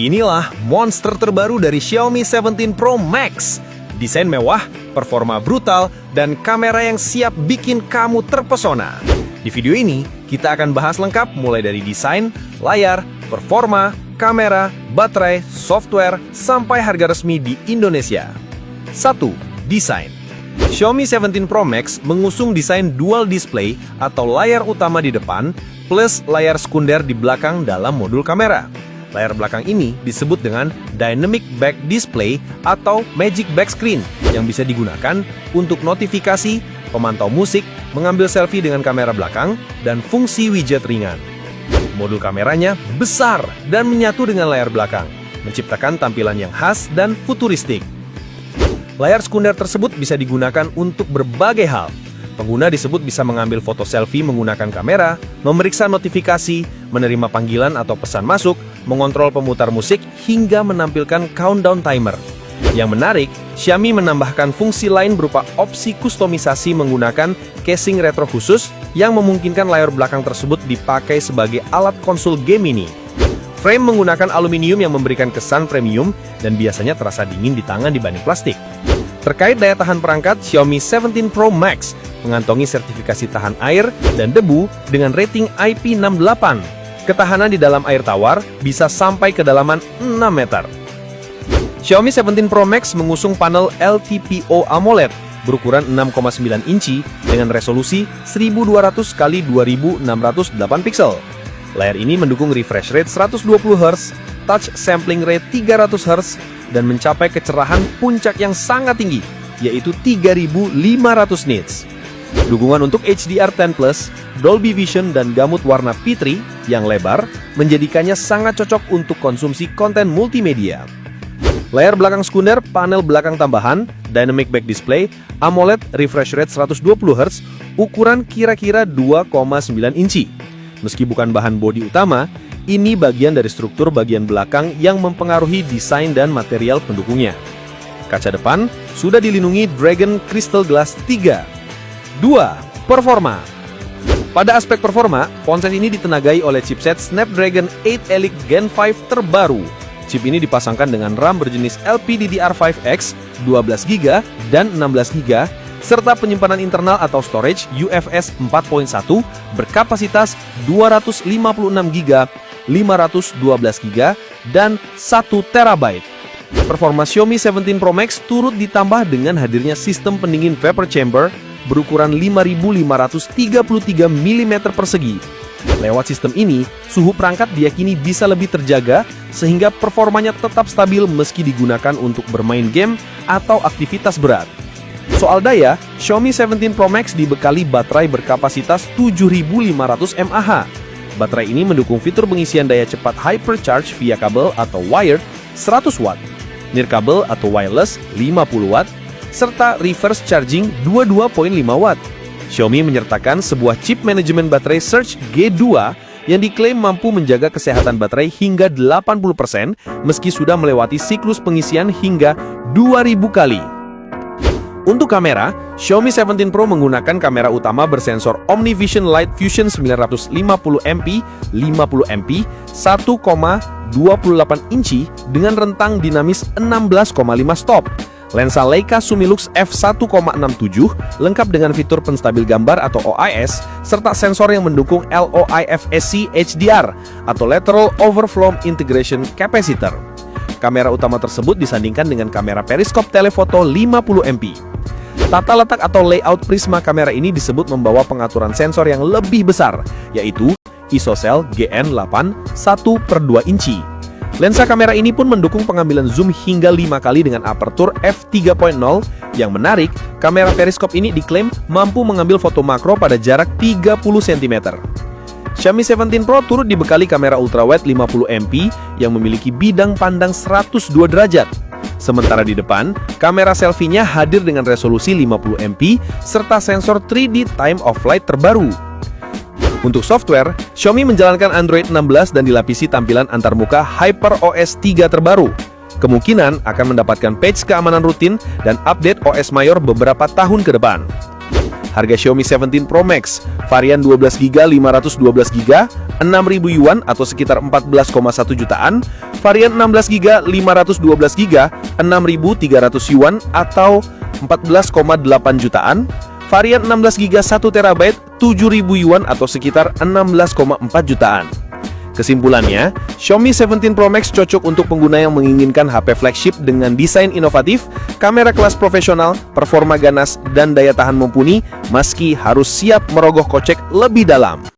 Inilah monster terbaru dari Xiaomi 17 Pro Max. Desain mewah, performa brutal, dan kamera yang siap bikin kamu terpesona. Di video ini, kita akan bahas lengkap mulai dari desain, layar, performa, kamera, baterai, software, sampai harga resmi di Indonesia. 1. Desain. Xiaomi 17 Pro Max mengusung desain dual display atau layar utama di depan plus layar sekunder di belakang dalam modul kamera. Layar belakang ini disebut dengan Dynamic Back Display atau Magic Back Screen yang bisa digunakan untuk notifikasi, pemantau musik, mengambil selfie dengan kamera belakang, dan fungsi widget ringan. Modul kameranya besar dan menyatu dengan layar belakang, menciptakan tampilan yang khas dan futuristik. Layar sekunder tersebut bisa digunakan untuk berbagai hal. Pengguna disebut bisa mengambil foto selfie menggunakan kamera, memeriksa notifikasi, menerima panggilan atau pesan masuk, mengontrol pemutar musik, hingga menampilkan countdown timer. Yang menarik, Xiaomi menambahkan fungsi lain berupa opsi kustomisasi menggunakan casing retro khusus yang memungkinkan layar belakang tersebut dipakai sebagai alat konsol game ini. Frame menggunakan aluminium yang memberikan kesan premium dan biasanya terasa dingin di tangan dibanding plastik. Terkait daya tahan perangkat, Xiaomi 17 Pro Max mengantongi sertifikasi tahan air dan debu dengan rating IP68. Ketahanan di dalam air tawar bisa sampai kedalaman 6 meter. Xiaomi 17 Pro Max mengusung panel LTPO AMOLED berukuran 6,9 inci dengan resolusi 1200 x 2608 pixel. Layar ini mendukung refresh rate 120 Hz, touch sampling rate 300 Hz, dan mencapai kecerahan puncak yang sangat tinggi, yaitu 3500 nits. Dukungan untuk HDR10+, Dolby Vision, dan gamut warna P3 yang lebar menjadikannya sangat cocok untuk konsumsi konten multimedia. Layar belakang sekunder, panel belakang tambahan, Dynamic Back Display, AMOLED, refresh rate 120 Hz, ukuran kira-kira 2,9 inci. Meski bukan bahan bodi utama, ini bagian dari struktur bagian belakang yang mempengaruhi desain dan material pendukungnya. Kaca depan sudah dilindungi Dragon Crystal Glass 3. 2. Performa. Pada aspek performa, ponsel ini ditenagai oleh chipset Snapdragon 8 Elite Gen 5 terbaru. Chip ini dipasangkan dengan RAM berjenis LPDDR5X 12GB dan 16GB, serta penyimpanan internal atau storage UFS 4.1 berkapasitas 256GB, 512GB, dan 1TB. Performa Xiaomi 17 Pro Max turut ditambah dengan hadirnya sistem pendingin vapor chamber berukuran 5533 mm persegi. Lewat sistem ini, suhu perangkat diyakini bisa lebih terjaga sehingga performanya tetap stabil meski digunakan untuk bermain game atau aktivitas berat. Soal daya, Xiaomi 17 Pro Max dibekali baterai berkapasitas 7500 mAh. Baterai ini mendukung fitur pengisian daya cepat hypercharge via kabel atau wired 100 Watt, nirkabel atau wireless 50 Watt, serta reverse charging 22.5 Watt. Xiaomi menyertakan sebuah chip manajemen baterai Surge G2 yang diklaim mampu menjaga kesehatan baterai hingga 80% meski sudah melewati siklus pengisian hingga 2000 kali. Untuk kamera, Xiaomi 17 Pro menggunakan kamera utama bersensor OmniVision Light Fusion 950MP 50MP 1,28 inci dengan rentang dinamis 16,5 stop. Lensa Leica Sumilux f1,67 lengkap dengan fitur penstabil gambar atau OIS serta sensor yang mendukung LOIFSC HDR atau Lateral Overflow Integration Capacitor. Kamera utama tersebut disandingkan dengan kamera periskop telefoto 50MP. Tata letak atau layout prisma kamera ini disebut membawa pengaturan sensor yang lebih besar, yaitu ISOCELL GN8 1/2 inci. Lensa kamera ini pun mendukung pengambilan zoom hingga 5 kali dengan aperture f3.0. Yang menarik, kamera periskop ini diklaim mampu mengambil foto makro pada jarak 30 cm. Xiaomi 17 Pro turut dibekali kamera ultrawide 50MP yang memiliki bidang pandang 102 derajat. Sementara di depan, kamera selfie-nya hadir dengan resolusi 50MP serta sensor 3D time of flight terbaru. Untuk software, Xiaomi menjalankan Android 16 dan dilapisi tampilan antarmuka HyperOS 3 terbaru. Kemungkinan akan mendapatkan patch keamanan rutin dan update OS mayor beberapa tahun ke depan. Harga Xiaomi 17 Pro Max varian 12GB 512GB 6.000 yuan atau sekitar 14,1 jutaan, varian 16GB 512GB 6.300 yuan atau 14,8 jutaan, varian 16GB 1TB 7.000 yuan atau sekitar 16,4 jutaan. Kesimpulannya, Xiaomi 17 Pro Max cocok untuk pengguna yang menginginkan HP flagship dengan desain inovatif, kamera kelas profesional, performa ganas, dan daya tahan mumpuni, meski harus siap merogoh kocek lebih dalam.